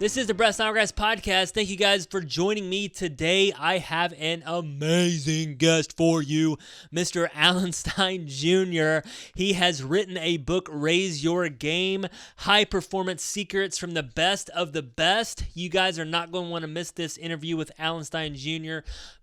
This is the Snodgrass podcast. Thank you guys for joining me today. I have an amazing guest for you, Mr. Alan Stein Jr. He has written a book, Raise Your Game, High Performance Secrets from the Best of the Best. You guys are not going to want to miss this interview with Alan Stein Jr.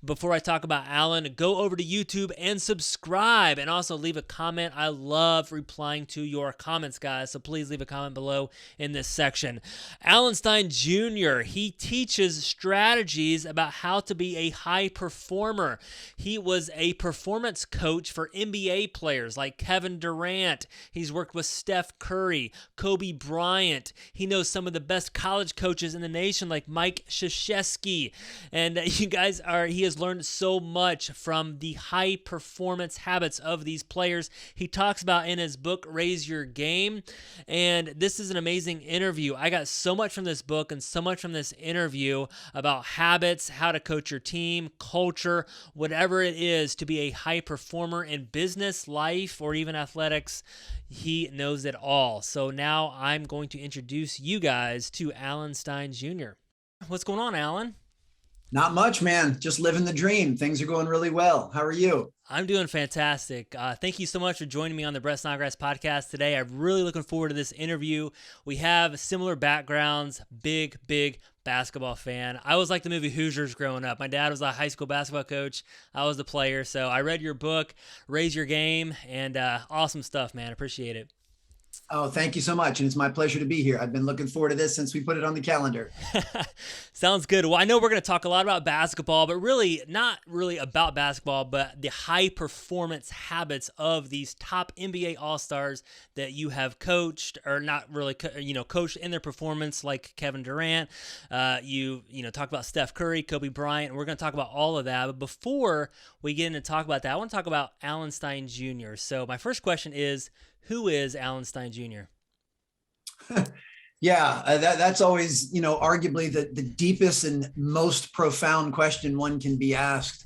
Before I talk about Alan, go over to YouTube and subscribe, and also leave a comment. I love replying to your comments, guys, so please leave a comment below in this section. Alan Stein Jr., he teaches strategies about how to be a high performer. He was a performance coach for NBA players like Kevin Durant. He's worked with Steph Curry, Kobe Bryant. He knows some of the best college coaches in the nation like Mike Krzyzewski. And he has learned so much from the high performance habits of these players. He talks about in his book, Raise Your Game. And this is an amazing interview. I got so much from this book and so much from this interview about habits, how to coach your team, culture, whatever it is to be a high performer in business, life, or even athletics. He knows it all. So now I'm going to introduce you guys to Alan Stein Jr. What's going on, Alan? Not much, man. Just living the dream. Things are going really well. How are you? I'm doing fantastic. Thank you so much for joining me on the Snodgrass podcast today. I'm really looking forward to this interview. We have similar backgrounds, big basketball fan. I was like the movie Hoosiers growing up. My dad was a high school basketball coach. I was the player. So I read your book, Raise Your Game, and awesome stuff, man. Appreciate it. Oh, thank you so much. And it's my pleasure to be here. I've been looking forward to this since we put it on the calendar. Sounds good. Well, I know we're going to talk a lot about basketball, but really not really about basketball, but the high performance habits of these top NBA All-Stars that you have coached, or not really, coached in their performance, like Kevin Durant. You talk about Steph Curry, Kobe Bryant, and we're going to talk about all of that. But before we get into talk about that, I want to talk about Alan Stein Jr. So my first question is, who is Alan Stein Jr.? Yeah, that's always, arguably the deepest and most profound question one can be asked.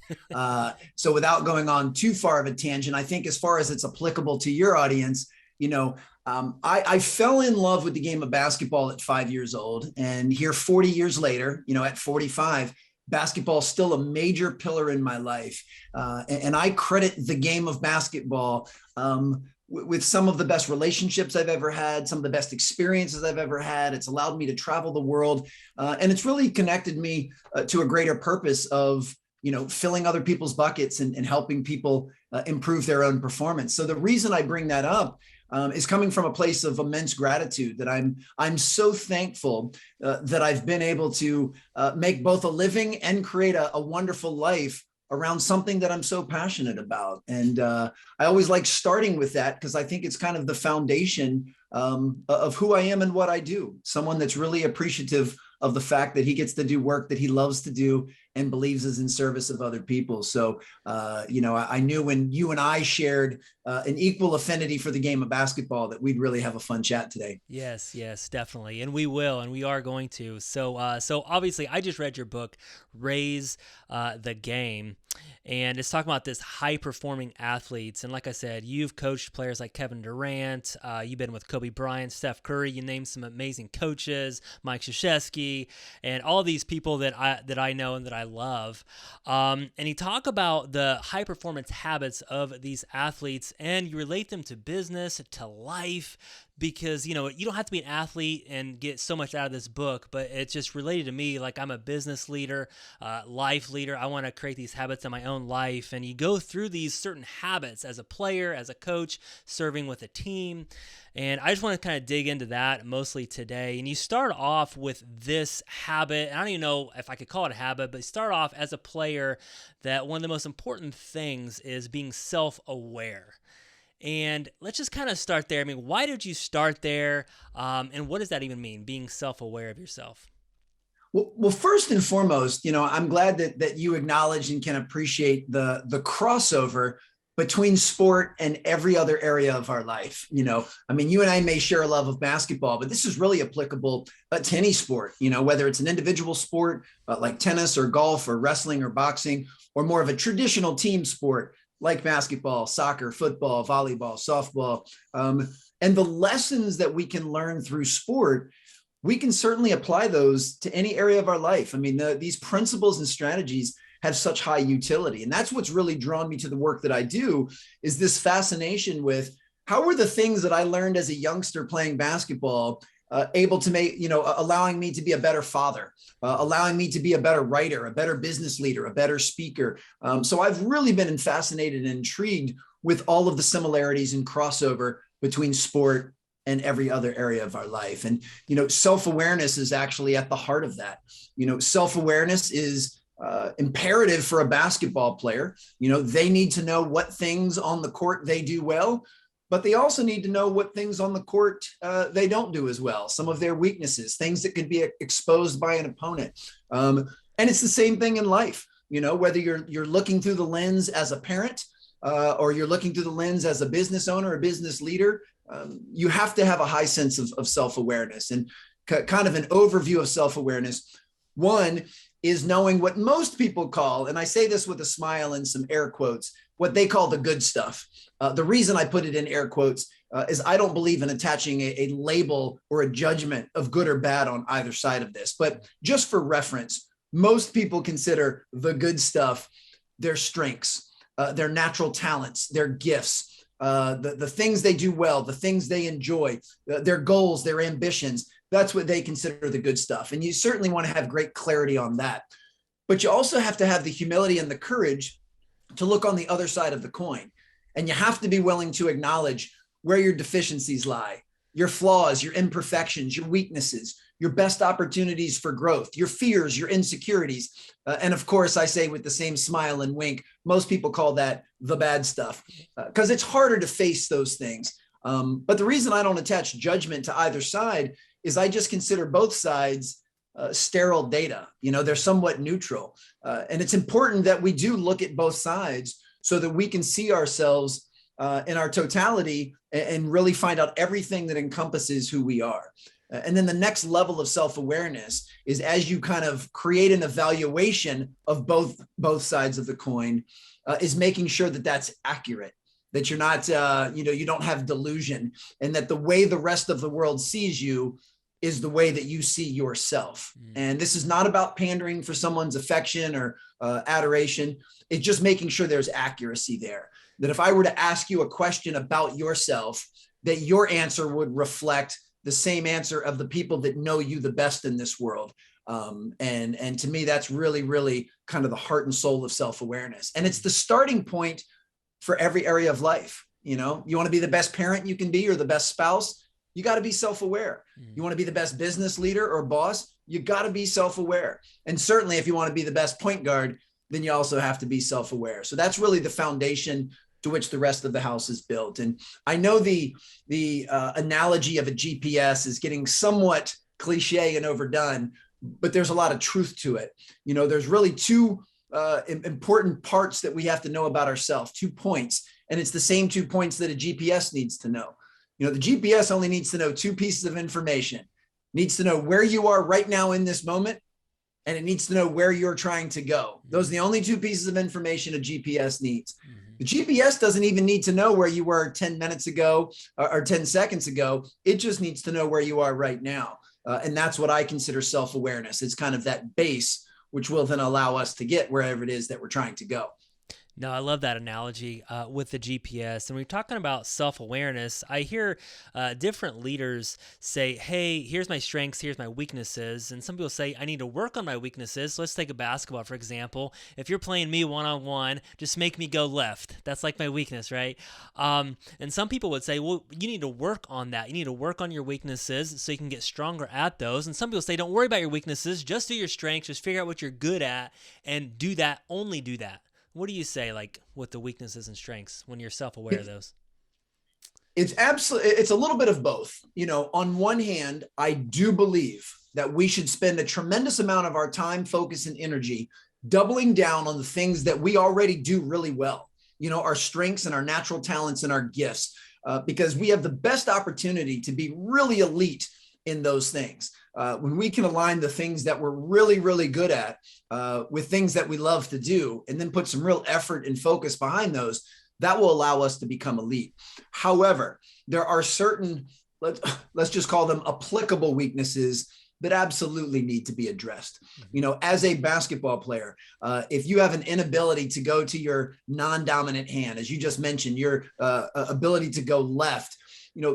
So without going on too far of a tangent, I think as far as it's applicable to your audience, I fell in love with the game of basketball at 5 years old. And here 40 years later, at 45, basketball is still a major pillar in my life. And I credit the game of basketball with some of the best relationships I've ever had, some of the best experiences I've ever had. It's allowed me to travel the world. And it's really connected me to a greater purpose of, filling other people's buckets and helping people improve their own performance. So the reason I bring that up is coming from a place of immense gratitude that I'm so thankful that I've been able to make both a living and create a wonderful life around something that I'm so passionate about. And I always like starting with that because I think it's kind of the foundation of who I am and what I do. Someone that's really appreciative of the fact that he gets to do work that he loves to do and believes is in service of other people. So, I knew when you and I shared an equal affinity for the game of basketball that we'd really have a fun chat today. Yes, definitely. And we will, and we are going to. So obviously I just read your book, Raise the Game, and it's talking about this high-performing athletes. And like I said, you've coached players like Kevin Durant. You've been with Kobe Bryant, Steph Curry. You named some amazing coaches, Mike Krzyzewski, and all these people that I know and that I love. And you talk about the high-performance habits of these athletes, and you relate them to business, to life, because, you don't have to be an athlete and get so much out of this book, but it's just related to me. Like, I'm a business leader, life leader. I want to create these habits in my own life. And you go through these certain habits as a player, as a coach, serving with a team. And I just want to kind of dig into that mostly today. And you start off with this habit. I don't even know if I could call it a habit, but you start off as a player that one of the most important things is being self-aware. And let's just kind of start there. I mean, why did you start there? And what does that even mean, being self-aware of yourself? Well, first and foremost, I'm glad that you acknowledge and can appreciate the crossover between sport and every other area of our life. You and I may share a love of basketball, but this is really applicable to any sport, whether it's an individual sport like tennis or golf or wrestling or boxing, or more of a traditional team sport like basketball, soccer, football, volleyball, softball. And the lessons that we can learn through sport we can certainly apply those to any area of our life. I mean, these principles and strategies have such high utility. And that's what's really drawn me to the work that I do, is this fascination with how were the things that I learned as a youngster playing basketball able to make, allowing me to be a better father, allowing me to be a better writer, a better business leader, a better speaker. So I've really been fascinated and intrigued with all of the similarities and crossover between sport and every other area of our life. And, self-awareness is actually at the heart of that. Self-awareness is imperative for a basketball player. They need to know what things on the court they do well, but they also need to know what things on the court they don't do as well. Some of their weaknesses, things that could be exposed by an opponent. And it's the same thing in life. Whether you're looking through the lens as a parent or you're looking through the lens as a business owner, a business leader, you have to have a high sense of self-awareness. And kind of an overview of self-awareness. One is knowing what most people call, and I say this with a smile and some air quotes, what they call the good stuff. The reason I put it in air quotes is I don't believe in attaching a label or a judgment of good or bad on either side of this. But just for reference, most people consider the good stuff their strengths, their natural talents, their gifts, the things they do well, the things they enjoy, their goals, their ambitions. That's what they consider the good stuff. And you certainly want to have great clarity on that. But you also have to have the humility and the courage to look on the other side of the coin. And you have to be willing to acknowledge where your deficiencies lie, your flaws, your imperfections, your weaknesses, your best opportunities for growth, your fears, your insecurities. And of course, I say with the same smile and wink, most people call that the bad stuff because it's harder to face those things. But the reason I don't attach judgment to either side is I just consider both sides sterile data. They're somewhat neutral. And it's important that we do look at both sides so that we can see ourselves in our totality and really find out everything that encompasses who we are. And then the next level of self-awareness is as you kind of create an evaluation of both sides of the coin, is making sure that that's accurate, that you're not, you don't have delusion, and that the way the rest of the world sees you is the way that you see yourself. And this is not about pandering for someone's affection or adoration. It's just making sure there's accuracy there. That if I were to ask you a question about yourself, that your answer would reflect the same answer of the people that know you the best in this world. And to me, that's really, really kind of the heart and soul of self-awareness. And it's the starting point for every area of life. You want to be the best parent you can be or the best spouse, you got to be self-aware. You want to be the best business leader or boss, you got to be self-aware. And certainly if you want to be the best point guard, then you also have to be self-aware. So that's really the foundation to which the rest of the house is built. And I know the analogy of a GPS is getting somewhat cliche and overdone, but there's a lot of truth to it. There's really two important parts that we have to know about ourselves, 2 points. And it's the same 2 points that a GPS needs to know. The GPS only needs to know 2 pieces of information. It needs to know where you are right now in this moment, and it needs to know where you're trying to go. Those are the only 2 pieces of information a GPS needs. The GPS doesn't even need to know where you were 10 minutes ago or 10 seconds ago. It just needs to know where you are right now. And that's what I consider self-awareness. It's kind of that base, which will then allow us to get wherever it is that we're trying to go. No, I love that analogy with the GPS. And when we're talking about self-awareness, I hear different leaders say, hey, here's my strengths, here's my weaknesses. And some people say, I need to work on my weaknesses. Let's take a basketball, for example. If you're playing me one-on-one, just make me go left. That's like my weakness, right? And some people would say, well, you need to work on that. You need to work on your weaknesses so you can get stronger at those. And some people say, don't worry about your weaknesses. Just do your strengths. Just figure out what you're good at and do that, only do that. What do you say, like, with the weaknesses and strengths when you're self-aware of those? It's a little bit of both. On one hand, I do believe that we should spend a tremendous amount of our time, focus, and energy doubling down on the things that we already do really well. Our strengths and our natural talents and our gifts, because we have the best opportunity to be really elite in those things. When we can align the things that we're really, really good at with things that we love to do, and then put some real effort and focus behind those, that will allow us to become elite. However, there are certain let's just call them applicable weaknesses that absolutely need to be addressed. As a basketball player, if you have an inability to go to your non-dominant hand, as you just mentioned, your ability to go left,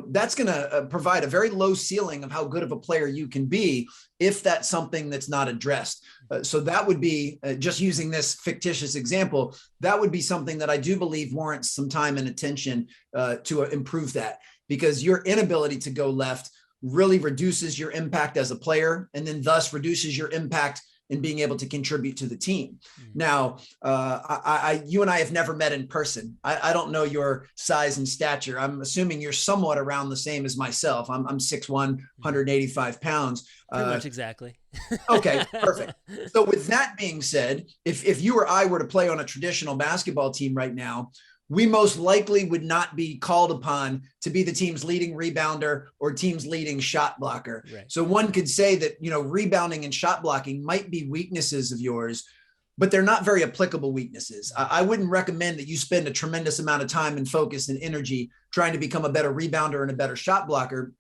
that's going to provide a very low ceiling of how good of a player you can be if that's something that's not addressed. So that would be, just using this fictitious example, that would be something that I do believe warrants some time and attention to improve that, because your inability to go left really reduces your impact as a player, and then thus reduces your impact in being able to contribute to the team. Now, you and I have never met in person. I don't know your size and stature. I'm assuming you're somewhat around the same as myself. I'm 6'1", 185 pounds. Pretty much exactly. Okay, perfect. So with that being said, if you or I were to play on a traditional basketball team right now, we most likely would not be called upon to be the team's leading rebounder or team's leading shot blocker. Right. So one could say that, rebounding and shot blocking might be weaknesses of yours, but they're not very applicable weaknesses. I wouldn't recommend that you spend a tremendous amount of time and focus and energy trying to become a better rebounder and a better shot blocker,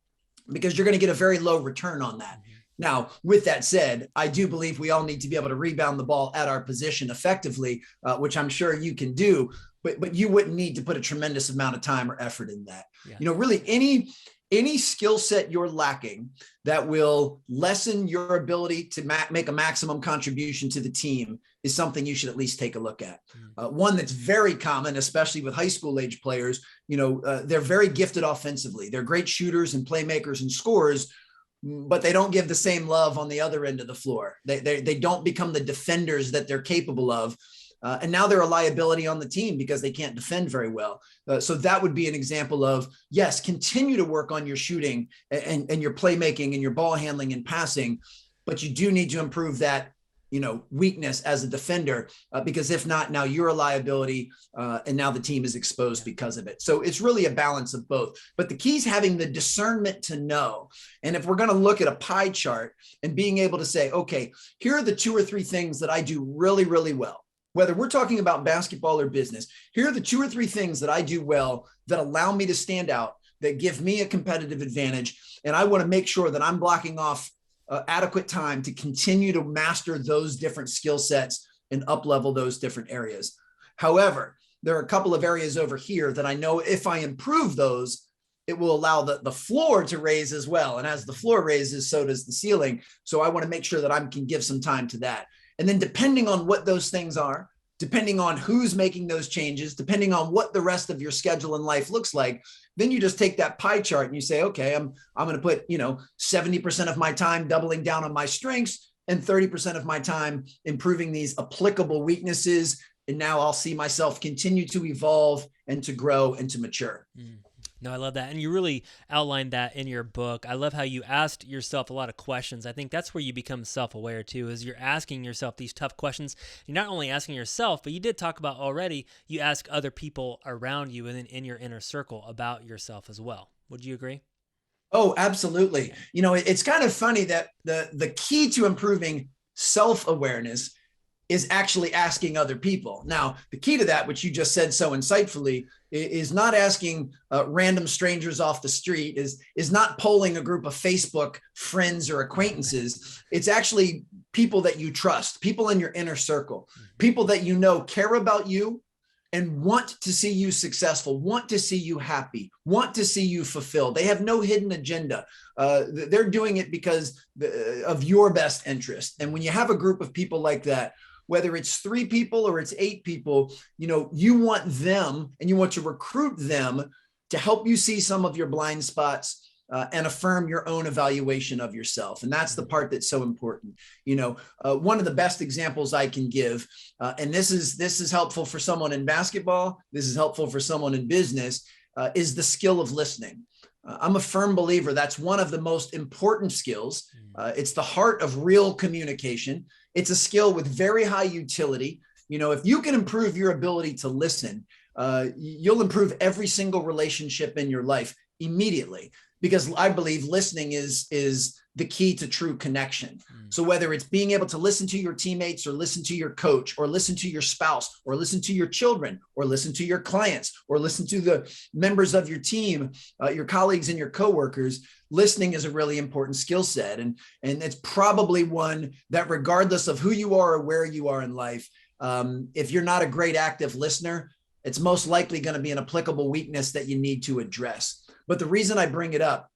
because you're going to get a very low return on that. Now, with that said, I do believe we all need to be able to rebound the ball at our position effectively, which I'm sure you can do, but you wouldn't need to put a tremendous amount of time or effort in that. Yeah. Really any skill set you're lacking that will lessen your ability to make a maximum contribution to the team is something you should at least take a look at. One that's very common, especially with high school age players, they're very gifted offensively. They're great shooters and playmakers and scorers, but they don't give the same love on the other end of the floor. They don't become the defenders that they're capable of. And now they're a liability on the team because they can't defend very well. So that would be an example of, yes, continue to work on your shooting and your playmaking and your ball handling and passing, but you do need to improve that, weakness as a defender, because if not, now you're a liability and now the team is exposed because of it. So it's really a balance of both. But the key is having the discernment to know. And if we're going to look at a pie chart and being able to say, okay, here are the 2 or 3 things that I do really, really well. Whether we're talking about basketball or business, here are the 2 or 3 things that I do well that allow me to stand out, that give me a competitive advantage. And I want to make sure that I'm blocking off adequate time to continue to master those different skill sets and up-level those different areas. However, there are a couple of areas over here that I know if I improve those, it will allow the floor to raise as well. And as the floor raises, so does the ceiling. So I want to make sure that I can give some time to that. And then depending on what those things are, depending on who's making those changes, depending on what the rest of your schedule and life looks like, then you just take that pie chart and you say, okay, I'm going to put, 70% of my time doubling down on my strengths and 30% of my time improving these applicable weaknesses. And now I'll see myself continue to evolve and to grow and to mature. No, I love that. And you really outlined that in your book. I love how you asked yourself a lot of questions. I think that's where you become self-aware too, is you're asking yourself these tough questions. You're not only asking yourself, but you did talk about already, you ask other people around you and then in your inner circle about yourself as well. Would you agree? Oh, absolutely. It's kind of funny that the key to improving self-awareness is actually asking other people. Now, the key to that, which you just said so insightfully, is not asking random strangers off the street, is not polling a group of Facebook friends or acquaintances. It's actually people that you trust, people in your inner circle, people that care about you and want to see you successful, want to see you happy, want to see you fulfilled. They have no hidden agenda. They're doing it because of your best interest. And when you have a group of people like that, whether it's 3 people or it's 8 people, you want them and you want to recruit them to help you see some of your blind spots and affirm your own evaluation of yourself. And that's the part that's so important. One of the best examples I can give, and this is helpful for someone in basketball, this is helpful for someone in business, is the skill of listening. I'm a firm believer that's one of the most important skills. It's the heart of real communication. It's a skill with very high utility. If you can improve your ability to listen, you'll improve every single relationship in your life immediately, because I believe listening is the key to true connection. So whether it's being able to listen to your teammates or listen to your coach or listen to your spouse or listen to your children or listen to your clients or listen to the members of your team, your colleagues and your coworkers, listening is a really important skill set. And it's probably one that regardless of who you are or where you are in life, if you're not a great active listener, it's most likely going to be an applicable weakness that you need to address. But the reason I bring it up,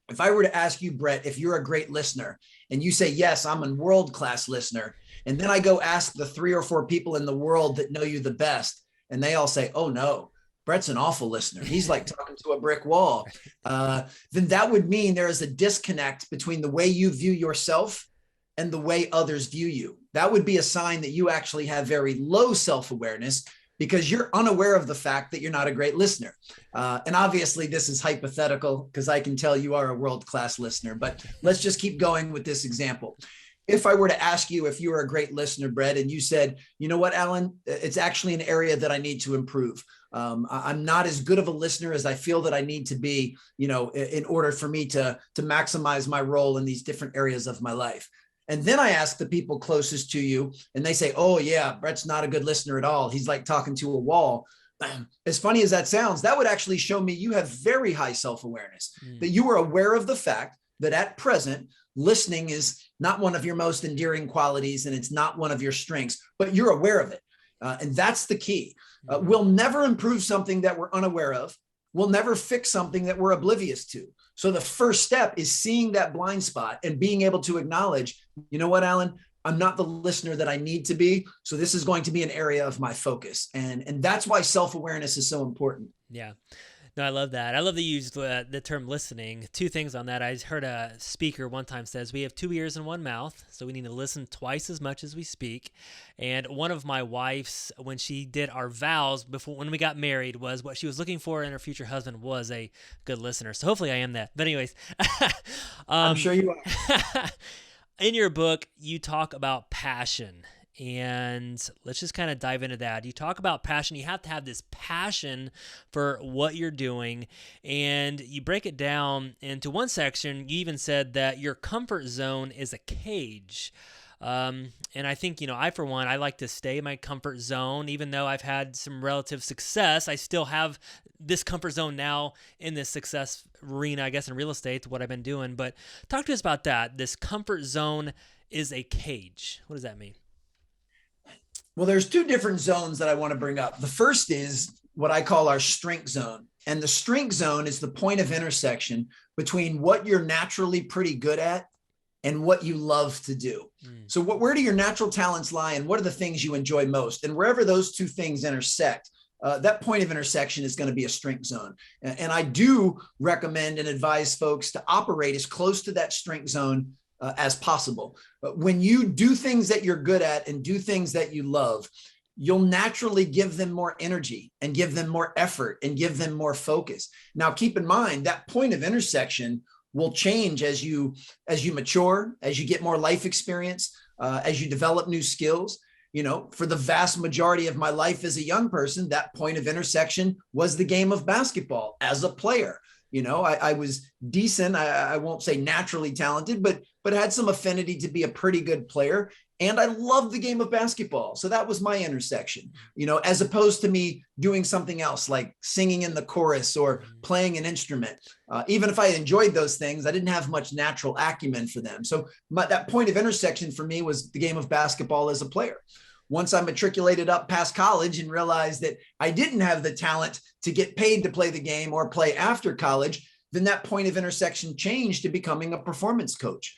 if I were to ask you, Brett, if you're a great listener and you say, yes, I'm a world-class listener, and then I go ask the 3 or 4 people in the world that know you the best, and they all say, oh no, Brett's an awful listener. He's like talking to a brick wall. Then that would mean there is a disconnect between the way you view yourself and the way others view you. That would be a sign that you actually have very low self-awareness, because you're unaware of the fact that you're not a great listener. And obviously this is hypothetical because I can tell you are a world-class listener, but let's just keep going with this example. If I were to ask you if you were a great listener, Brett, and you said, you know what, Alan, it's actually an area that I need to improve. I'm not as good of a listener as I feel that I need to be, in order for me to maximize my role in these different areas of my life. And then I ask the people closest to you and they say, oh yeah, Brett's not a good listener at all. He's like talking to a wall. As funny as that sounds, that would actually show me you have very high self-awareness, that you are aware of the fact that at present, listening is not one of your most endearing qualities and it's not one of your strengths, but you're aware of it. And that's the key. We'll never improve something that we're unaware of. We'll never fix something that we're oblivious to. So the first step is seeing that blind spot and being able to acknowledge, you know what, Alan, I'm not the listener that I need to be. So this is going to be an area of my focus. And that's why self-awareness is so important. Yeah. No, I love that. I love that you used the term listening. 2 things on that. I heard a speaker one time says, we have 2 ears and 1 mouth, so we need to listen twice as much as we speak. And one of my wife's, when she did our vows when we got married, was what she was looking for in her future husband was a good listener. So hopefully I am that. But anyways. I'm sure you are. In your book, you talk about passion. And let's just kind of dive into that. You talk about passion. You have to have this passion for what you're doing. And you break it down into one section. You even said that your comfort zone is a cage. And I think, for one, I like to stay in my comfort zone. Even though I've had some relative success, I still have this comfort zone now in this success arena, I guess, in real estate, what I've been doing. But talk to us about that. This comfort zone is a cage. What does that mean? Well, there's 2 different zones that I want to bring up. The first is what I call our strength zone. And the strength zone is the point of intersection between what you're naturally pretty good at and what you love to do. So where do your natural talents lie and what are the things you enjoy most? And wherever those 2 things intersect, that point of intersection is going to be a strength zone. And I do recommend and advise folks to operate as close to that strength zone as possible. But when you do things that you're good at and do things that you love, you'll naturally give them more energy and give them more effort and give them more focus. Now, keep in mind that point of intersection will change as you mature, as you get more life experience, as you develop new skills. For the vast majority of my life as a young person, that point of intersection was the game of basketball as a player. I was decent. I won't say naturally talented, but had some affinity to be a pretty good player. And I loved the game of basketball. So that was my intersection, as opposed to me doing something else like singing in the chorus or playing an instrument. Even if I enjoyed those things, I didn't have much natural acumen for them. So that point of intersection for me was the game of basketball as a player. Once I matriculated up past college and realized that I didn't have the talent to get paid to play the game or play after college, then that point of intersection changed to becoming a performance coach.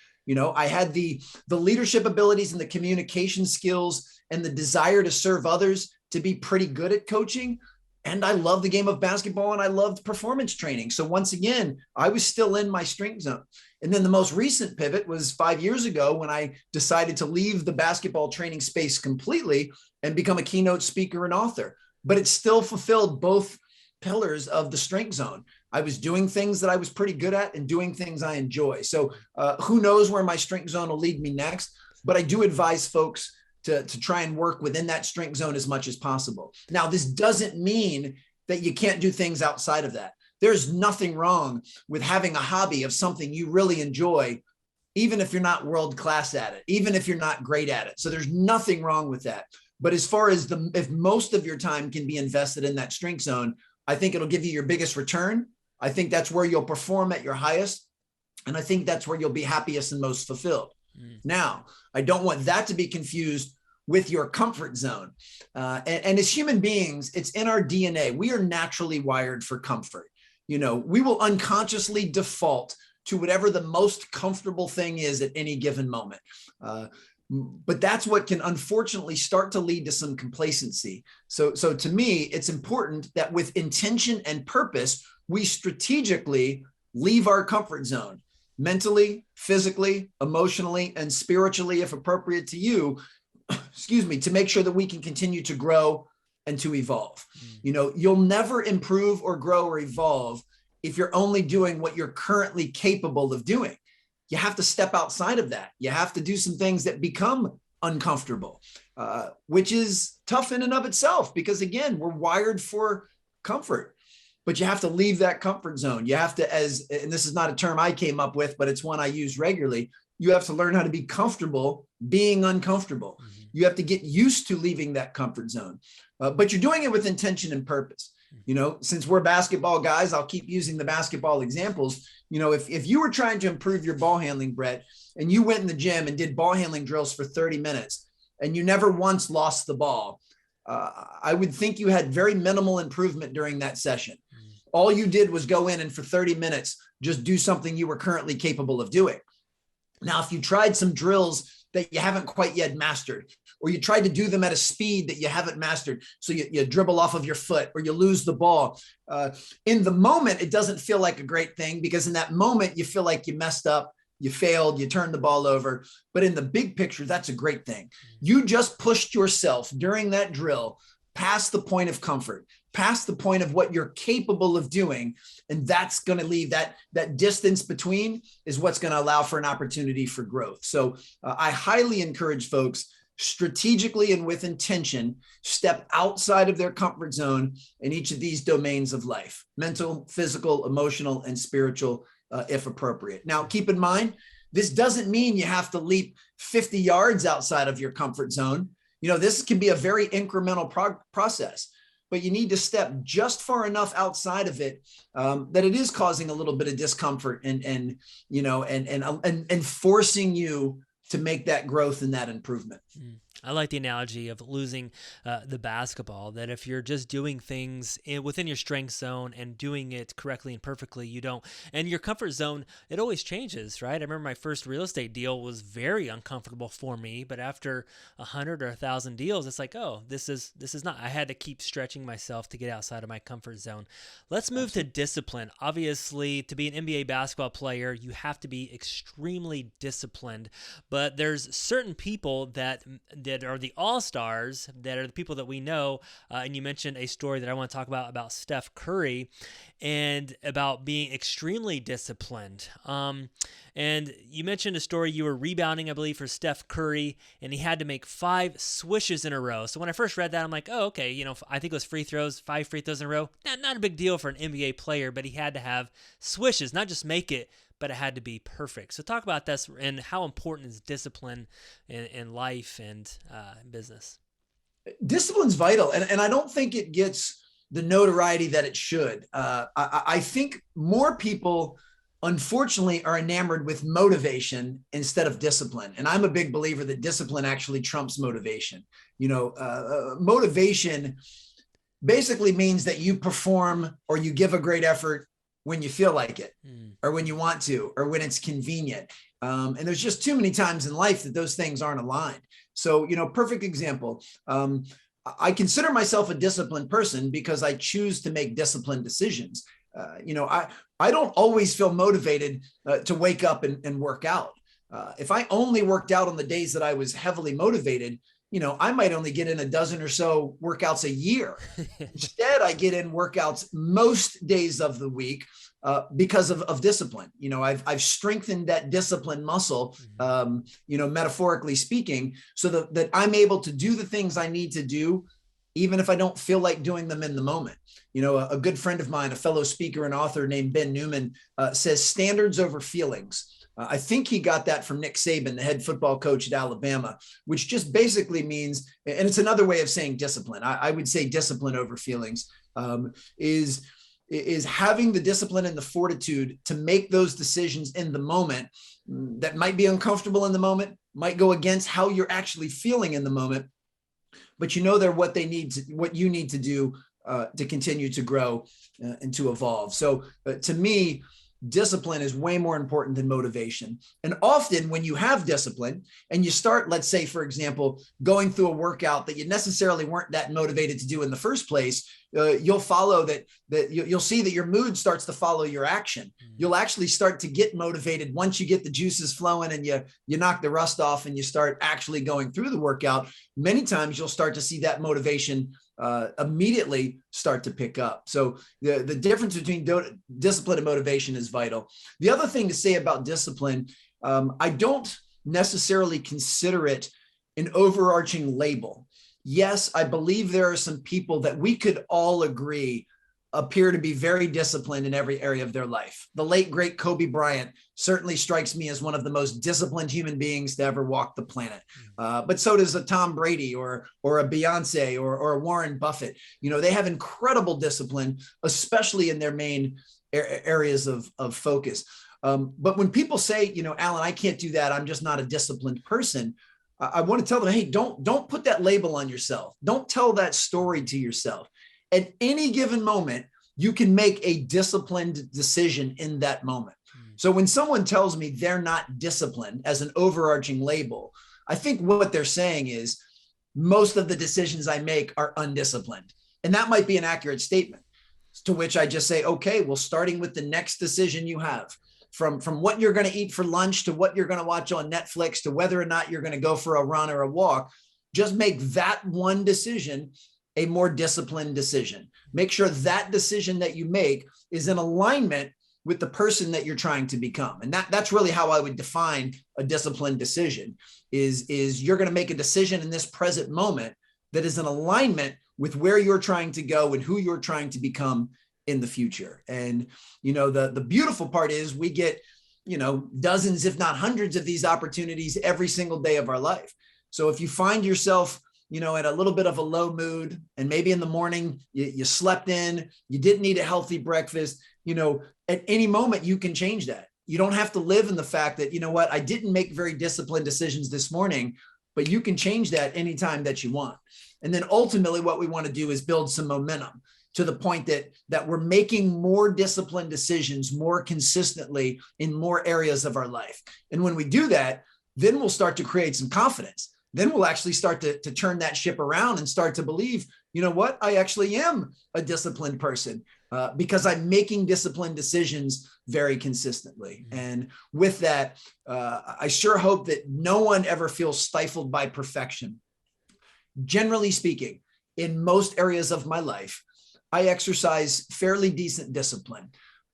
I had the leadership abilities and the communication skills and the desire to serve others to be pretty good at coaching. And I loved the game of basketball and I loved performance training. So once again, I was still in my strength zone. And then the most recent pivot was 5 years ago when I decided to leave the basketball training space completely and become a keynote speaker and author. But it still fulfilled both pillars of the strength zone. I was doing things that I was pretty good at and doing things I enjoy. So who knows where my strength zone will lead me next, but I do advise folks to try and work within that strength zone as much as possible. Now, this doesn't mean that you can't do things outside of that. There's nothing wrong with having a hobby of something you really enjoy even if you're not world class at it, even if you're not great at it. So there's nothing wrong with that. But as far as if most of your time can be invested in that strength zone, I think it'll give you your biggest return. I think that's where you'll perform at your highest. And I think that's where you'll be happiest and most fulfilled. Now, I don't want that to be confused with your comfort zone. And as human beings, it's in our DNA. We are naturally wired for comfort. We will unconsciously default to whatever the most comfortable thing is at any given moment. But that's what can unfortunately start to lead to some complacency. So to me, it's important that with intention and purpose, we strategically leave our comfort zone mentally, physically, emotionally, and spiritually, if appropriate to you, to make sure that we can continue to grow and to evolve. You'll never improve or grow or evolve if you're only doing what you're currently capable of doing. You have to step outside of that. You have to do some things that become uncomfortable, which is tough in and of itself, because again, we're wired for comfort, but you have to leave that comfort zone. You have to, and this is not a term I came up with, but it's one I use regularly. You have to learn how to be comfortable being uncomfortable. You have to get used to leaving that comfort zone, but you're doing it with intention and purpose. Since we're basketball guys, I'll keep using the basketball examples. If you were trying to improve your ball handling, Brett, and you went in the gym and did ball handling drills for 30 minutes and you never once lost the ball, I would think you had very minimal improvement during that session. All you did was go in and for 30 minutes, just do something you were currently capable of doing. Now, if you tried some drills that you haven't quite yet mastered, or you tried to do them at a speed that you haven't mastered, so you dribble off of your foot or you lose the ball, in the moment, it doesn't feel like a great thing, because in that moment, you feel like you messed up, you failed, you turned the ball over. But in the big picture, that's a great thing. You just pushed yourself during that drill past the point of comfort, past the point of what you're capable of doing. And that's going to leave that distance between is what's going to allow for an opportunity for growth. So I highly encourage folks, strategically and with intention, step outside of their comfort zone in each of these domains of life: mental, physical, emotional, and spiritual, if appropriate. Now, keep in mind, this doesn't mean you have to leap 50 yards outside of your comfort zone. This can be a very incremental process, but you need to step just far enough outside of it that it is causing a little bit of discomfort and forcing you to make that growth and that improvement. I like the analogy of losing the basketball, that if you're just doing things within your strength zone and doing it correctly and perfectly, you don't. And your comfort zone, it always changes, right? I remember my first real estate deal was very uncomfortable for me, but after 100 or 1,000 deals, it's like, oh, this is not. I had to keep stretching myself to get outside of my comfort zone. Let's move to discipline. Obviously, to be an NBA basketball player, you have to be extremely disciplined, but there's certain people that are the all-stars, that are the people that we know. And you mentioned a story that I want to talk about Steph Curry, and about being extremely disciplined. And you mentioned a story, you were rebounding, I believe, for Steph Curry, and he had to make 5 swishes in a row. So when I first read that, I'm like, oh, okay, I think it was free throws, 5 free throws in a row. Not a big deal for an NBA player, but he had to have swishes, not just make it, but it had to be perfect. So talk about this and how important is discipline in life and business. Discipline's vital, and I don't think it gets the notoriety that it should. I think more people, unfortunately, are enamored with motivation instead of discipline. And I'm a big believer that discipline actually trumps motivation. Motivation basically means that you perform or you give a great effort when you feel like it, or when you want to, or when it's convenient. And there's just too many times in life that those things aren't aligned. So, perfect example. I consider myself a disciplined person because I choose to make disciplined decisions. I don't always feel motivated to wake up and work out. If I only worked out on the days that I was heavily motivated, I might only get in a dozen or so workouts a year. Instead, I get in workouts most days of the week because of discipline. I've strengthened that discipline muscle, metaphorically speaking, so that I'm able to do the things I need to do, even if I don't feel like doing them in the moment. A good friend of mine, a fellow speaker and author named Ben Newman, says standards over feelings. I think he got that from Nick Saban, the head football coach at Alabama, which just basically means, and it's another way of saying discipline. I would say discipline over feelings, is having the discipline and the fortitude to make those decisions in the moment that might be uncomfortable in the moment, might go against how you're actually feeling in the moment, but you know they're what you need to do to continue to grow and to evolve. So to me, discipline is way more important than motivation. And often when you have discipline and you start, let's say, for example, going through a workout that you necessarily weren't that motivated to do in the first place, you'll follow that you'll see that your mood starts to follow your action. You'll actually start to get motivated once you get the juices flowing and you knock the rust off and you start actually going through the workout. Many times you'll start to see that motivation immediately start to pick up. So the difference between discipline and motivation is vital. The other thing to say about discipline, I don't necessarily consider it an overarching label. Yes, I believe there are some people that we could all agree appear to be very disciplined in every area of their life. The late, great Kobe Bryant certainly strikes me as one of the most disciplined human beings to ever walk the planet. But so does a Tom Brady or a Beyonce or a Warren Buffett. You know, they have incredible discipline, especially in their main areas of focus. But when people say, you know, Alan, I can't do that, I'm just not a disciplined person, I want to tell them, hey, don't put that label on yourself. Don't tell that story to yourself. At any given moment, you can make a disciplined decision in that moment. So when someone tells me they're not disciplined as an overarching label, I think what they're saying is most of the decisions I make are undisciplined. And that might be an accurate statement, to which I just say, okay, well, starting with the next decision you have, from what you're going to eat for lunch to what you're going to watch on Netflix to whether or not you're going to go for a run or a walk, just make that one decision a more disciplined decision. Make sure that decision that you make is in alignment with the person that you're trying to become. And that's really how I would define a disciplined decision is you're going to make a decision in this present moment that is in alignment with where you're trying to go and who you're trying to become in the future. And, you know, the beautiful part is we get, you know, dozens, if not hundreds of these opportunities every single day of our life. So if you find yourself, you know, at a little bit of a low mood, and maybe in the morning you slept in, you didn't eat a healthy breakfast, you know, at any moment you can change that. You don't have to live in the fact that, you know what, I didn't make very disciplined decisions this morning, but you can change that anytime that you want. And then ultimately what we want to do is build some momentum to the point that we're making more disciplined decisions more consistently in more areas of our life. And when we do that, then we'll start to create some confidence. Then we'll actually start to turn that ship around and start to believe, you know what, I actually am a disciplined person because I'm making disciplined decisions very consistently. And with that, I sure hope that no one ever feels stifled by perfection. Generally speaking, in most areas of my life, I exercise fairly decent discipline.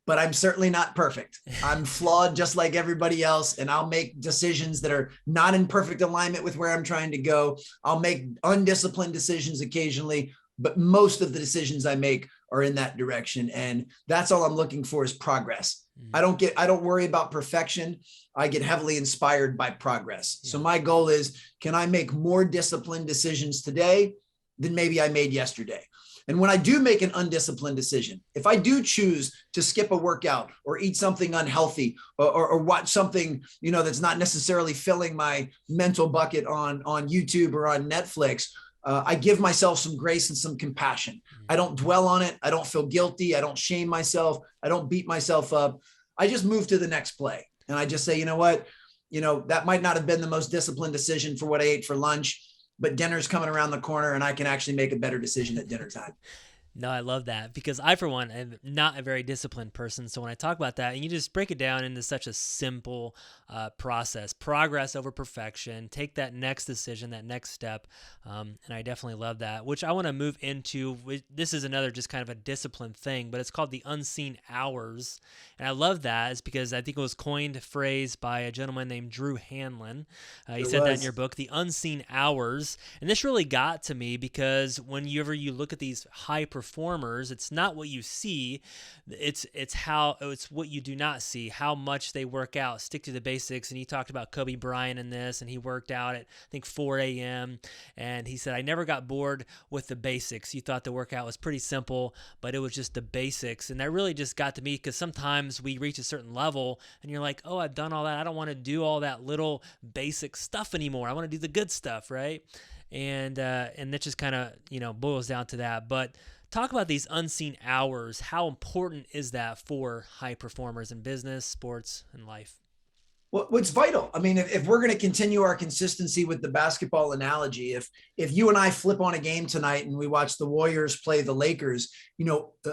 But I'm certainly not perfect. I'm flawed just like everybody else. And I'll make decisions that are not in perfect alignment with where I'm trying to go. I'll make undisciplined decisions occasionally, but most of the decisions I make are in that direction. And that's all I'm looking for is progress. I don't worry about perfection. I get heavily inspired by progress. Yeah. So my goal is, can I make more disciplined decisions today than maybe I made yesterday? And when I do make an undisciplined decision, if I do choose to skip a workout or eat something unhealthy or watch something, you know, that's not necessarily filling my mental bucket on YouTube or on Netflix, I give myself some grace and some compassion. I don't dwell on it. I don't feel guilty. I don't shame myself. I don't beat myself up. I just move to the next play. And I just say, you know what, you know, that might not have been the most disciplined decision for what I ate for lunch, but dinner's coming around the corner and I can actually make a better decision at dinner time. No, I love that because I, for one, am not a very disciplined person. So when I talk about that, and you just break it down into such a simple process, progress over perfection, take that next decision, that next step. And I definitely love that, which I want to move into. This is another just kind of a discipline thing, but it's called the unseen hours. And I love that is because I think it was coined a phrase by a gentleman named Drew Hanlon. He said that in your book, the unseen hours. And this really got to me because whenever you look at these high performance performers, it's not what you see, it's what you do not see, how much they work out, stick to the basics. And he talked about Kobe Bryant in this, and he worked out at I think 4 a.m. and he said, I never got bored with the basics. You thought the workout was pretty simple, but it was just the basics. And that really just got to me, because sometimes we reach a certain level and you're like, oh, I've done all that. I don't want to do all that little basic stuff anymore. I want to do the good stuff, right? And that just kind of, boils down to that. But talk about these unseen hours. How important is that for high performers in business, sports, and life? Well, what's vital? I mean, if we're going to continue our consistency with the basketball analogy, if you and I flip on a game tonight and we watch the Warriors play the Lakers,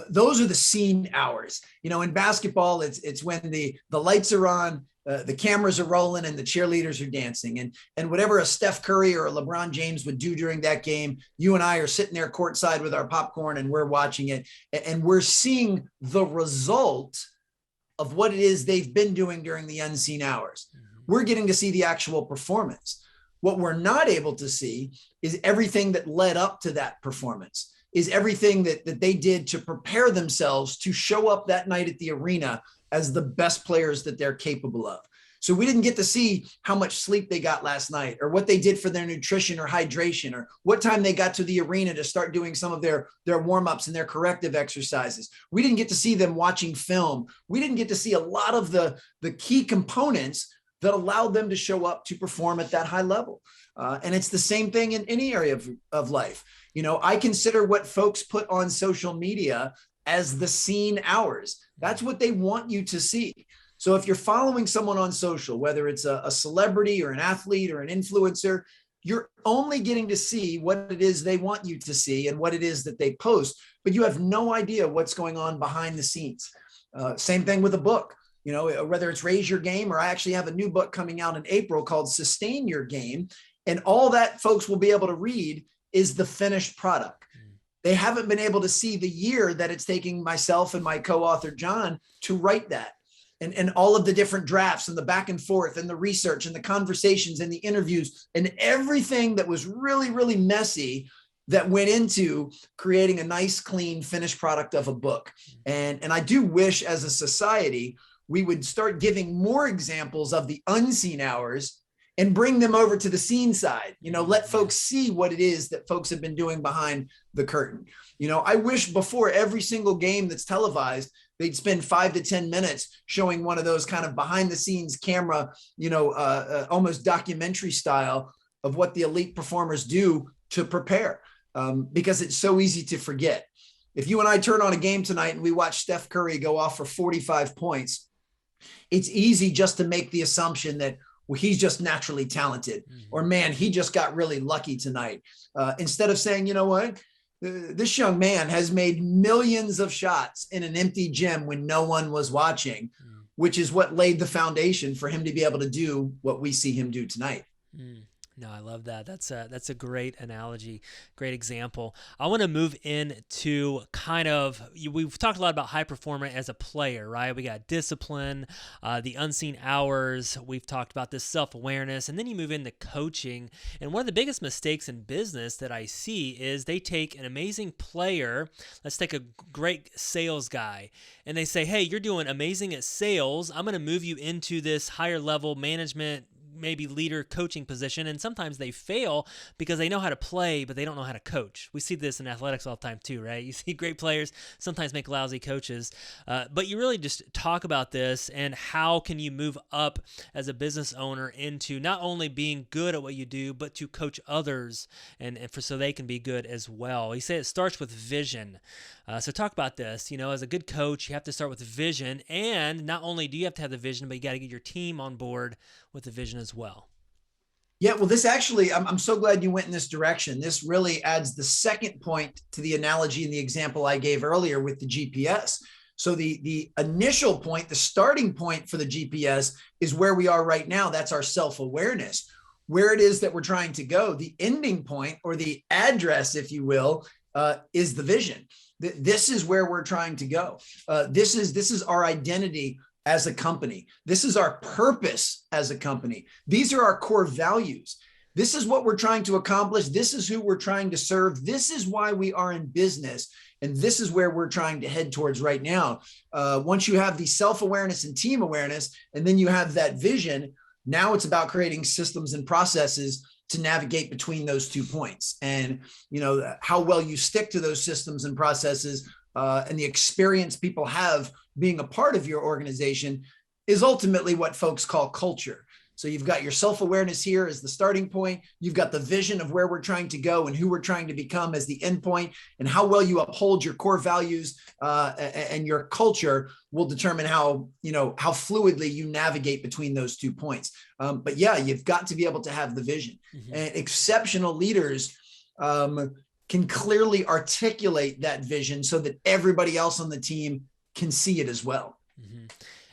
those are the seen hours. In basketball, it's when the lights are on, the cameras are rolling, and the cheerleaders are dancing. And whatever a Steph Curry or a LeBron James would do during that game, you and I are sitting there courtside with our popcorn and we're watching it, and we're seeing the result of what it is they've been doing during the unseen hours. We're getting to see the actual performance. What we're not able to see is everything that led up to that performance, is everything that they did to prepare themselves to show up that night at the arena as the best players that they're capable of. So we didn't get to see how much sleep they got last night, or what they did for their nutrition or hydration, or what time they got to the arena to start doing some of their warm-ups and their corrective exercises. We didn't get to see them watching film. We didn't get to see a lot of the key components that allowed them to show up to perform at that high level. And it's the same thing in any area of life. I consider what folks put on social media as the seen hours. That's what they want you to see. So if you're following someone on social, whether it's a celebrity or an athlete or an influencer, you're only getting to see what it is they want you to see and what it is that they post, but you have no idea what's going on behind the scenes. Same thing with a book, whether it's Raise Your Game, or I actually have a new book coming out in April called Sustain Your Game. And all that folks will be able to read is the finished product. They haven't been able to see the year that it's taking myself and my co-author, John, to write that. And all of the different drafts and the back and forth and the research and the conversations and the interviews and everything that was really, really messy that went into creating a nice, clean, finished product of a book. And I do wish, as a society, we would start giving more examples of the unseen hours and bring them over to the seen side. Let folks see what it is that folks have been doing behind the curtain. I wish before every single game that's televised, they'd spend 5 to 10 minutes showing one of those kind of behind the scenes camera, almost documentary style of what the elite performers do to prepare, because it's so easy to forget. If you and I turn on a game tonight and we watch Steph Curry go off for 45 points, it's easy just to make the assumption that, well, he's just naturally talented, or man, he just got really lucky tonight. Instead of saying, you know what? This young man has made millions of shots in an empty gym when no one was watching, which is what laid the foundation for him to be able to do what we see him do tonight. No, I love that. That's a great analogy, great example. I want to move into we've talked a lot about high performance as a player, right? We got discipline, the unseen hours. We've talked about this self-awareness, and then you move into coaching. And one of the biggest mistakes in business that I see is they take an amazing player. Let's take a great sales guy, and they say, hey, you're doing amazing at sales. I'm going to move you into this higher level management, maybe leader coaching position, and sometimes they fail because they know how to play, but they don't know how to coach. We see this in athletics all the time too, right? You see great players sometimes make lousy coaches, but you really just talk about this and how can you move up as a business owner into not only being good at what you do, but to coach others and so they can be good as well. You say it starts with vision. So talk about this. As a good coach, you have to start with vision, and not only do you have to have the vision, but you got to get your team on board with the vision as well. Yeah, well, this actually, I'm so glad you went in this direction. This really adds the second point to the analogy and the example I gave earlier with the GPS. So the initial point, the starting point for the GPS is where we are right now. That's our self-awareness, where it is that we're trying to go. The ending point, or the address, if you will, is the vision. This is where we're trying to go. This is our identity as a company. This is our purpose as a company. These are our core values. this is what we're trying to accomplish. This is who we're trying to serve. This is why we are in business. And this is where we're trying to head towards right now. Once you have the self-awareness and team awareness, and then you have that vision, now it's about creating systems and processes to navigate between those 2 points. And, how well you stick to those systems and processes and the experience people have being a part of your organization is ultimately what folks call culture. So you've got your self-awareness here as the starting point. You've got the vision of where we're trying to go and who we're trying to become as the end point, and how well you uphold your core values and your culture will determine how fluidly you navigate between those 2 points. But yeah, you've got to be able to have the vision. Mm-hmm. And exceptional leaders can clearly articulate that vision so that everybody else on the team can see it as well. Mm-hmm.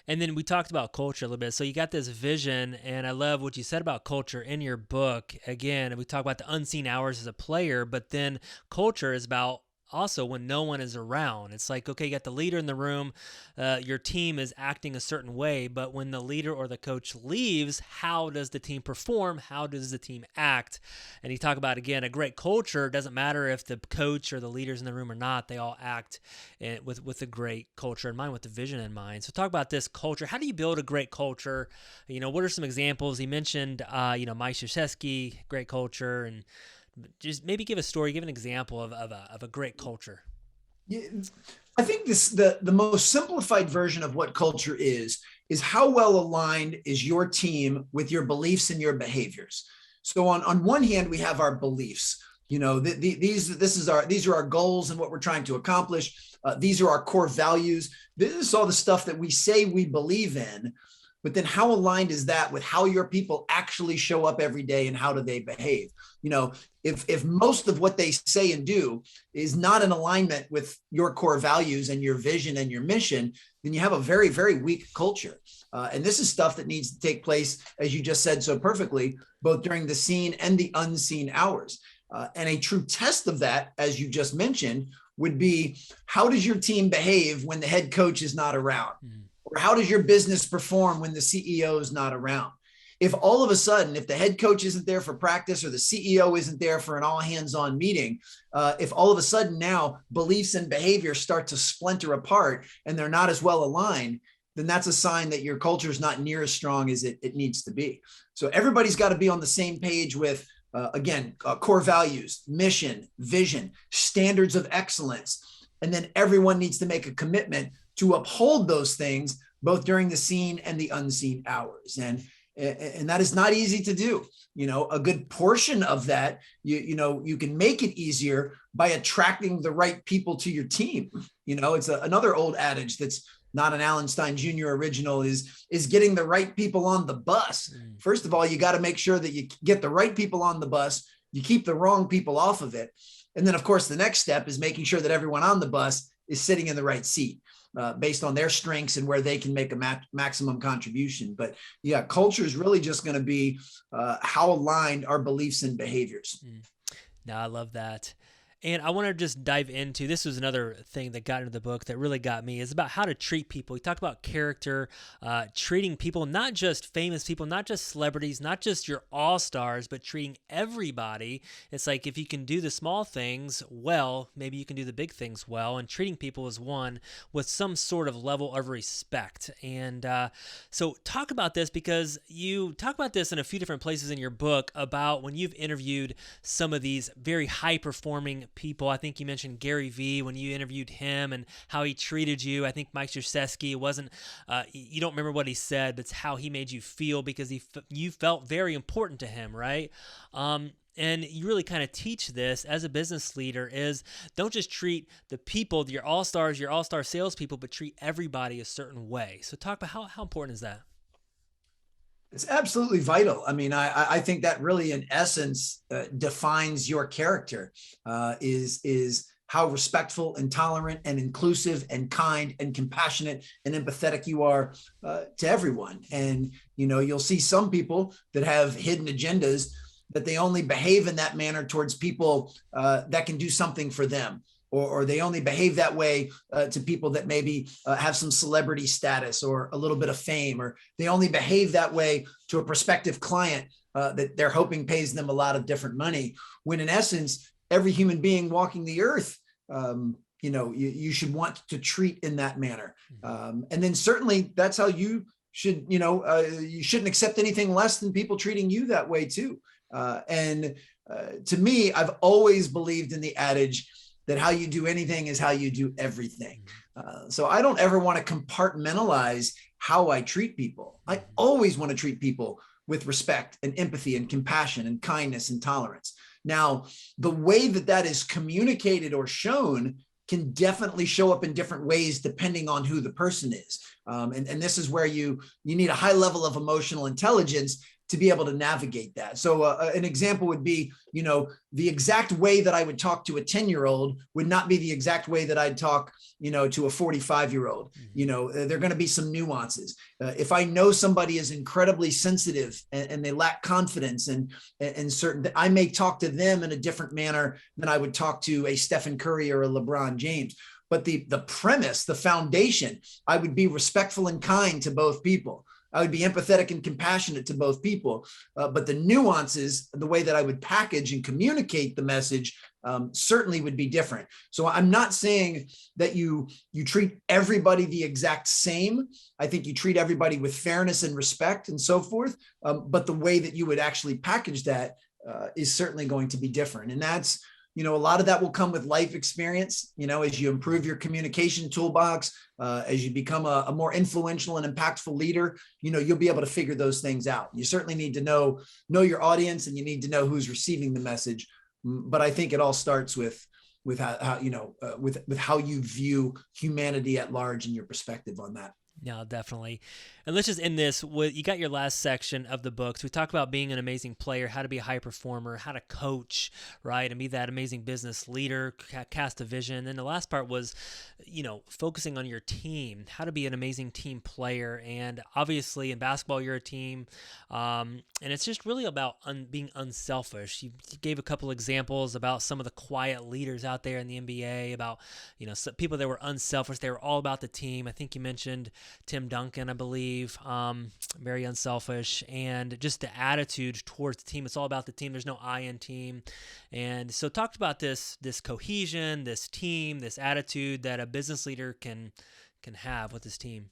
And then we talked about culture a little bit. So you got this vision, and I love what you said about culture in your book. Again, we talk about the unseen hours as a player, but then culture is about also when no one is around. It's like, okay, you got the leader in the room, your team is acting a certain way, but when the leader or the coach leaves, how does the team perform? How does the team act? And you talk about, again, a great culture doesn't matter if the coach or the leader's in the room or not, they all act with a great culture in mind, with the vision in mind. So talk about this culture. How do you build a great culture? What are some examples? He mentioned, Mike Krzyzewski, great culture, and just maybe give a story, give an example of a great culture. Yeah, I think the most simplified version of what culture is how well aligned is your team with your beliefs and your behaviors. So on one hand, we have our beliefs. These are our goals and what we're trying to accomplish. These are our core values. This is all the stuff that we say we believe in. But then how aligned is that with how your people actually show up every day and how do they behave? If most of what they say and do is not in alignment with your core values and your vision and your mission, then you have a very, very weak culture. And this is stuff that needs to take place, as you just said so perfectly, both during the seen and the unseen hours. And a true test of that, as you just mentioned, would be, how does your team behave when the head coach is not around? Or how does your business perform when the CEO is not around? If all of a sudden, if the head coach isn't there for practice or the CEO isn't there for an all hands on meeting, if all of a sudden now beliefs and behavior start to splinter apart and they're not as well aligned, then that's a sign that your culture is not near as strong as it needs to be. So everybody's got to be on the same page with, core values, mission, vision, standards of excellence. And then everyone needs to make a commitment to uphold those things, both during the seen and the unseen hours. And that is not easy to do. A good portion of that, you can make it easier by attracting the right people to your team. It's another old adage that's not an Alan Stein Jr. original is getting the right people on the bus. First of all, you got to make sure that you get the right people on the bus. You keep the wrong people off of it. And then, of course, the next step is making sure that everyone on the bus is sitting in the right seat. Based on their strengths and where they can make a maximum contribution. But yeah, culture is really just going to be how aligned our beliefs and behaviors. No, I love that. And I want to just dive into, this was another thing that got into the book that really got me, is about how to treat people. We talked about character, treating people, not just famous people, not just celebrities, not just your all-stars, but treating everybody. It's like, if you can do the small things well, maybe you can do the big things well, and treating people as one with some sort of level of respect. And so talk about this, because you talk about this in a few different places in your book about when you've interviewed some of these very high-performing people. I think you mentioned Gary Vee when you interviewed him and how he treated you. I think Mike Krzyzewski, wasn't, you don't remember what he said, but it's how he made you feel, because you felt very important to him, right? And you really kind of teach this as a business leader, is don't just treat the people, your all-stars, your all-star salespeople, but treat everybody a certain way. So talk about how important is that? It's absolutely vital. I mean, I think that really, in essence, defines your character, is how respectful and tolerant and inclusive and kind and compassionate and empathetic you are to everyone. And, you'll see some people that have hidden agendas, that they only behave in that manner towards people that can do something for them. Or they only behave that way to people that maybe have some celebrity status or a little bit of fame, or they only behave that way to a prospective client that they're hoping pays them a lot of different money, when in essence, every human being walking the earth, you should want to treat in that manner. And then certainly that's how you should, you shouldn't accept anything less than people treating you that way too. To me, I've always believed in the adage that how you do anything is how you do everything. So I don't ever want to compartmentalize how I treat people. I always want to treat people with respect and empathy and compassion and kindness and tolerance. Now, the way that that is communicated or shown can definitely show up in different ways depending on who the person is. And this is where you need a high level of emotional intelligence to be able to navigate that. So an example would be, the exact way that I would talk to a 10-year-old would not be the exact way that I'd talk, to a 45-year-old. There are going to be some nuances. If I know somebody is incredibly sensitive and they lack confidence and certain, I may talk to them in a different manner than I would talk to a Stephen Curry or a LeBron James. But the premise, the foundation, I would be respectful and kind to both people. I would be empathetic and compassionate to both people. But the nuances, the way that I would package and communicate the message certainly would be different. So I'm not saying that you treat everybody the exact same. I think you treat everybody with fairness and respect and so forth. But the way that you would actually package that is certainly going to be different. And that's, a lot of that will come with life experience, as you improve your communication toolbox, as you become a more influential and impactful leader, you'll be able to figure those things out. You certainly need to know your audience, and you need to know who's receiving the message. But I think it all starts with how with how you view humanity at large and your perspective on that. No, definitely. And let's just end this with, you got your last section of the books. We talk about being an amazing player, how to be a high performer, how to coach, right? And be that amazing business leader, cast a vision. And then the last part was, focusing on your team, how to be an amazing team player. And obviously in basketball, you're a team. And it's just really about being unselfish. You gave a couple examples about some of the quiet leaders out there in the NBA, about, some people that were unselfish. They were all about the team. I think you mentioned Tim Duncan, I believe, very unselfish, and just the attitude towards the team. It's all about the team. There's no I in team. And so talked about this cohesion, this team, this attitude that a business leader can have with his team.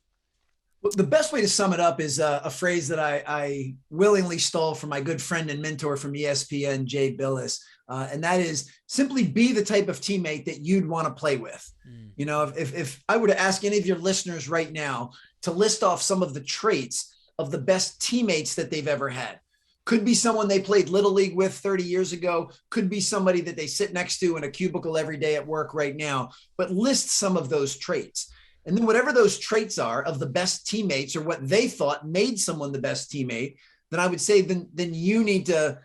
Well, the best way to sum it up is a phrase that I willingly stole from my good friend and mentor from ESPN, Jay Billis. And that is simply be the type of teammate that you'd want to play with. If I were to ask any of your listeners right now to list off some of the traits of the best teammates that they've ever had, could be someone they played Little League with 30 years ago, could be somebody that they sit next to in a cubicle every day at work right now, but list some of those traits. And then whatever those traits are of the best teammates, or what they thought made someone the best teammate, then I would say then you need to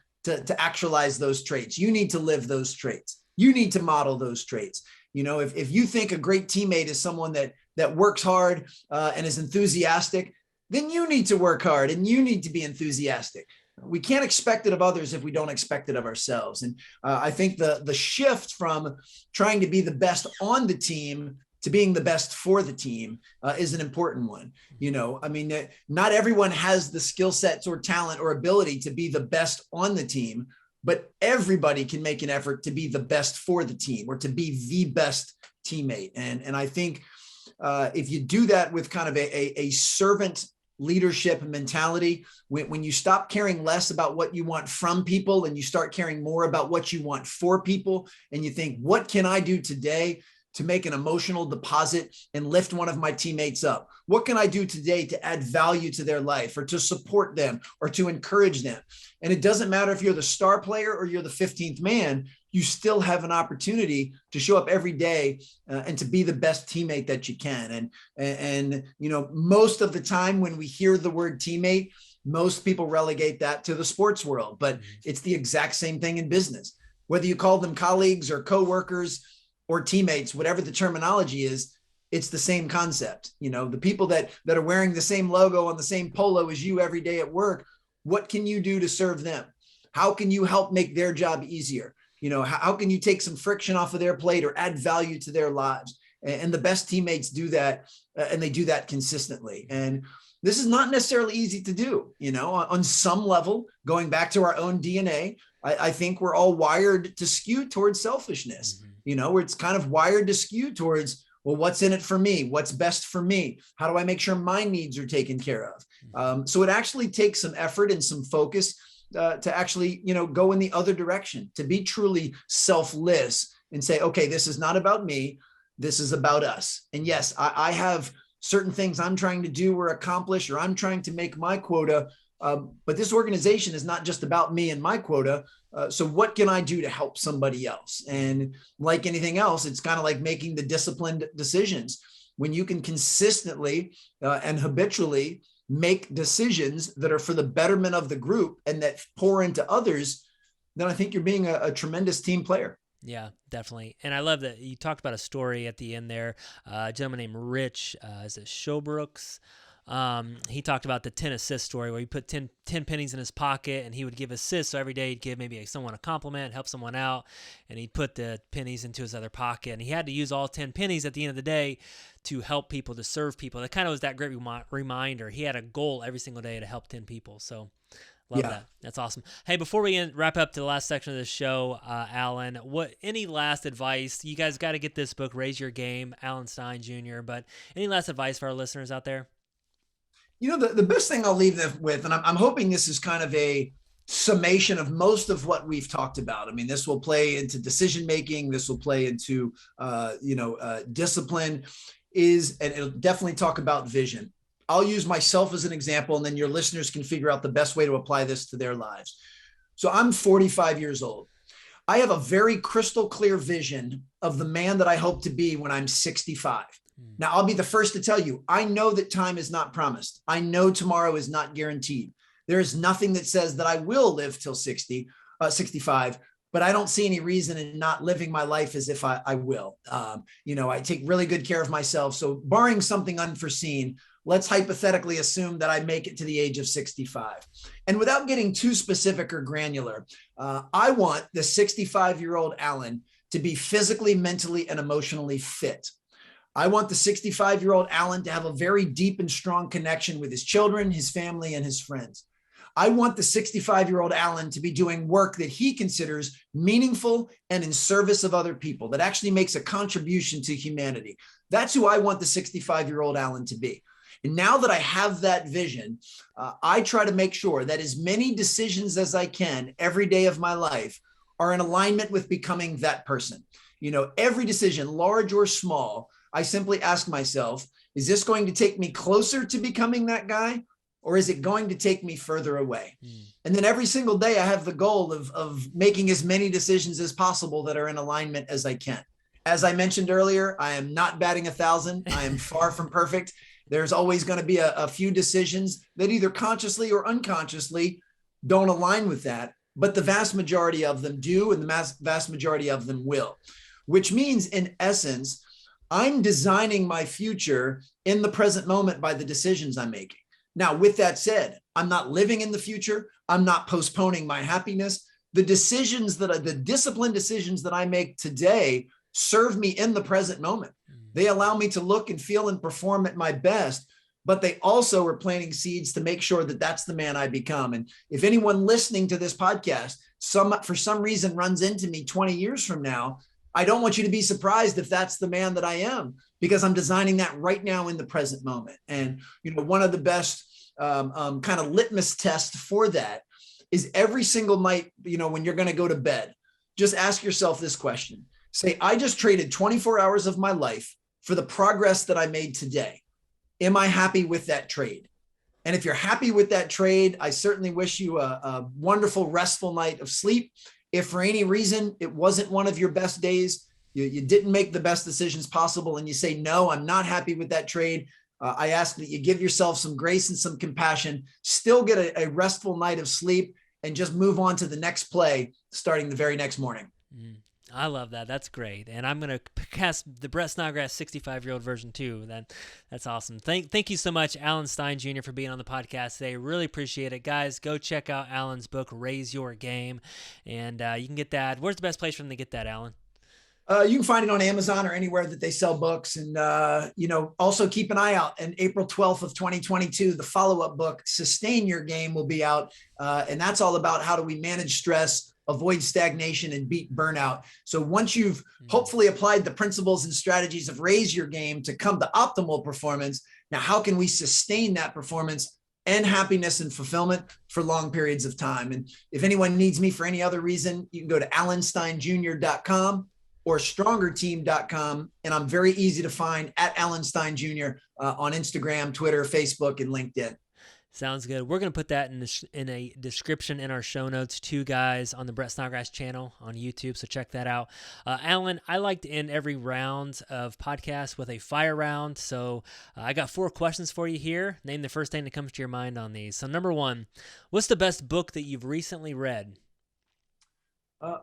actualize those traits. You need to live those traits. You need to model those traits. If you think a great teammate is someone that works hard and is enthusiastic, then you need to work hard and you need to be enthusiastic. We can't expect it of others if we don't expect it of ourselves. And I think the shift from trying to be the best on the team to being the best for the team is an important one. Not everyone has the skill sets or talent or ability to be the best on the team, but everybody can make an effort to be the best for the team or to be the best teammate. And I think if you do that with kind of a servant leadership mentality, when you stop caring less about what you want from people and you start caring more about what you want for people, and you think, what can I do today to make an emotional deposit and lift one of my teammates up? What can I do today to add value to their life or to support them or to encourage them? And it doesn't matter if you're the star player or you're the 15th man, you still have an opportunity to show up every day and to be the best teammate that you can. And most of the time when we hear the word teammate, most people relegate that to the sports world, but it's the exact same thing in business. Whether you call them colleagues or coworkers or teammates, whatever the terminology is, it's the same concept. The people that are wearing the same logo on the same polo as you every day at work, what can you do to serve them? How can you help make their job easier? How can you take some friction off of their plate or add value to their lives? And the best teammates do that, and they do that consistently. And this is not necessarily easy to do. On some level, going back to our own DNA, I think we're all wired to skew towards selfishness, where it's kind of wired to skew towards, well, what's in it for me? What's best for me? How do I make sure my needs are taken care of? So it actually takes some effort and some focus to actually, go in the other direction, to be truly selfless and say, okay, this is not about me. This is about us. And yes, I have certain things I'm trying to do or accomplish, or I'm trying to make my quota. But this organization is not just about me and my quota. So what can I do to help somebody else? And like anything else, it's kind of like making the disciplined decisions. When you can consistently and habitually make decisions that are for the betterment of the group and that pour into others, then I think you're being a tremendous team player. Yeah, definitely. And I love that you talked about a story at the end there. A gentleman named Rich, is it Showbrooks? He talked about the 10 assist story where he put 10 pennies in his pocket and he would give assists. So every day he'd give maybe someone a compliment, help someone out, and he'd put the pennies into his other pocket. And he had to use all 10 pennies at the end of the day to help people, to serve people. That kind of was that great reminder. He had a goal every single day to help 10 people. So love that. That's awesome. Hey, before we wrap up to the last section of the show, Alan, any last advice? You guys got to get this book, Raise Your Game, Alan Stein Jr., but any last advice for our listeners out there? The best thing I'll leave them with, and I'm hoping this is kind of a summation of most of what we've talked about. I mean, this will play into decision-making. This will play into, discipline, and it'll definitely talk about vision. I'll use myself as an example, and then your listeners can figure out the best way to apply this to their lives. So I'm 45 years old. I have a very crystal clear vision of the man that I hope to be when I'm 65. Now, I'll be the first to tell you, I know that time is not promised. I know tomorrow is not guaranteed. There is nothing that says that I will live till 65, but I don't see any reason in not living my life as if I will. I take really good care of myself. So barring something unforeseen, let's hypothetically assume that I make it to the age of 65. And without getting too specific or granular, I want the 65-year-old Alan to be physically, mentally, and emotionally fit. I want the 65-year-old Alan to have a very deep and strong connection with his children, his family, and his friends. I want the 65-year-old Alan to be doing work that he considers meaningful and in service of other people, that actually makes a contribution to humanity. That's who I want the 65-year-old Alan to be. And now that I have that vision, I try to make sure that as many decisions as I can every day of my life are in alignment with becoming that person. Every decision, large or small, I simply ask myself, is this going to take me closer to becoming that guy, or is it going to take me further away? And then every single day I have the goal of making as many decisions as possible that are in alignment as I can. As I mentioned earlier, I am not batting 1,000. I am far from perfect. There's always going to be a few decisions that either consciously or unconsciously don't align with that, but the vast majority of them do, and the vast majority of them will, which means in essence, I'm designing my future in the present moment by the decisions I'm making. Now, with that said, I'm not living in the future. I'm not postponing my happiness. The disciplined decisions that I make today serve me in the present moment. They allow me to look and feel and perform at my best, but they also are planting seeds to make sure that that's the man I become. And if anyone listening to this podcast, for some reason runs into me 20 years from now, I don't want you to be surprised if that's the man that I am, because I'm designing that right now in the present moment. And, one of the best kind of litmus tests for that is every single night, when you're going to go to bed, just ask yourself this question. Say, I just traded 24 hours of my life for the progress that I made today. Am I happy with that trade? And if you're happy with that trade, I certainly wish you a wonderful, restful night of sleep. If for any reason it wasn't one of your best days, you didn't make the best decisions possible, and you say, no, I'm not happy with that trade, I ask that you give yourself some grace and some compassion, still get a restful night of sleep, and just move on to the next play starting the very next morning. I love that. That's great. And I'm going to cast the Brett Snodgrass 65-year-old version too. That's awesome. Thank you so much, Alan Stein Jr., for being on the podcast today. Really appreciate it. Guys, go check out Alan's book, Raise Your Game. And you can get that. Where's the best place for them to get that, Alan? You can find it on Amazon or anywhere that they sell books. And, also keep an eye out. And April 12th of 2022, the follow-up book, Sustain Your Game, will be out. And that's all about how do we manage stress, avoid stagnation, and beat burnout. So once you've hopefully applied the principles and strategies of Raise Your Game to come to optimal performance, now how can we sustain that performance and happiness and fulfillment for long periods of time? And if anyone needs me for any other reason, you can go to alansteinjr.com or strongerteam.com. And I'm very easy to find at Alan Stein Jr. On Instagram, Twitter, Facebook, and LinkedIn. Sounds good. We're going to put that in a description in our show notes too, guys, on the Brett Snodgrass channel on YouTube, so check that out. Alan, I like to end every round of podcasts with a fire round, so I got 4 questions for you here. Name the first thing that comes to your mind on these. So number 1, what's the best book that you've recently read?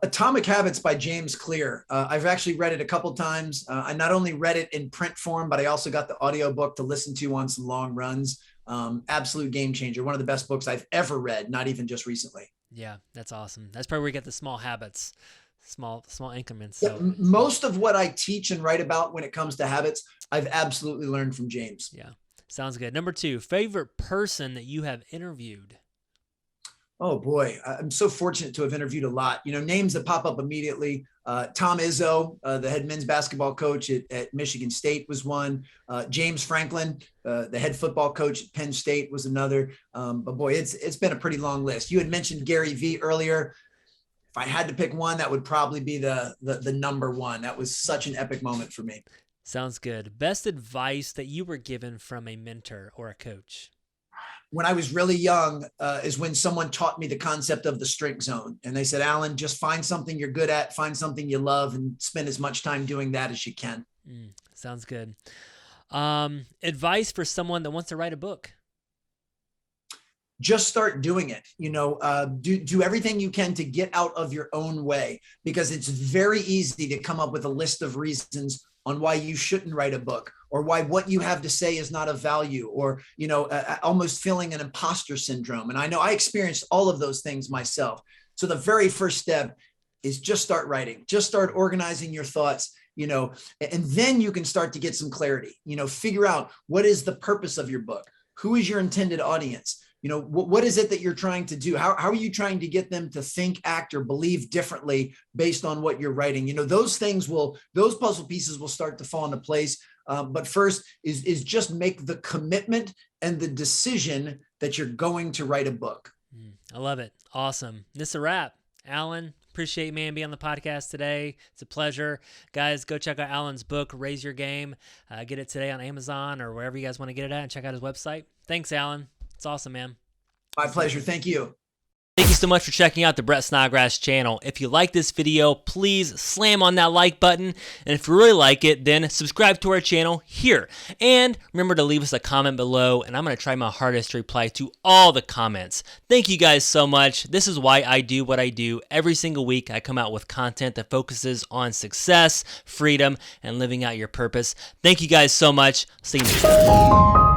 Atomic Habits by James Clear. I've actually read it a couple times. I not only read it in print form, but I also got the audiobook to listen to on some long runs. Absolute game changer. One of the best books I've ever read, not even just recently. Yeah, that's awesome. That's probably where you get the small habits, small increments. So. Yeah, most of what I teach and write about when it comes to habits, I've absolutely learned from James. Yeah, sounds good. Number 2, favorite person that you have interviewed? Oh boy, I'm so fortunate to have interviewed a lot. Names that pop up immediately. Tom Izzo, the head men's basketball coach at Michigan State, was one. James Franklin, the head football coach at Penn State, was another. But boy, it's been a pretty long list. You had mentioned Gary Vee earlier. If I had to pick one, that would probably be the number one. That was such an epic moment for me. Sounds good. Best advice that you were given from a mentor or a coach? When I was really young is when someone taught me the concept of the strength zone. And they said, Alan, just find something you're good at, find something you love, and spend as much time doing that as you can. Sounds good. Advice for someone that wants to write a book? Just start doing it. Do everything you can to get out of your own way, because it's very easy to come up with a list of reasons on why you shouldn't write a book, or why what you have to say is not of value, or, almost feeling an imposter syndrome. And I know I experienced all of those things myself. So the very first step is just start writing, just start organizing your thoughts, and then you can start to get some clarity, figure out what is the purpose of your book? Who is your intended audience? What is it that you're trying to do? How are you trying to get them to think, act, or believe differently based on what you're writing? Those puzzle pieces will start to fall into place. But first is just make the commitment and the decision that you're going to write a book. I love it. Awesome. This is a wrap. Alan, appreciate man being on the podcast today. It's a pleasure. Guys, go check out Alan's book, Raise Your Game. Get it today on Amazon or wherever you guys want to get it at, and check out his website. Thanks, Alan. It's awesome, man. My pleasure. Thank you. Thank you so much for checking out the Brett Snodgrass channel. If you like this video, please slam on that like button. And if you really like it, then subscribe to our channel here. And remember to leave us a comment below, and I'm going to try my hardest to reply to all the comments. Thank you guys so much. This is why I do what I do. Every single week, I come out with content that focuses on success, freedom, and living out your purpose. Thank you guys so much. See you next time.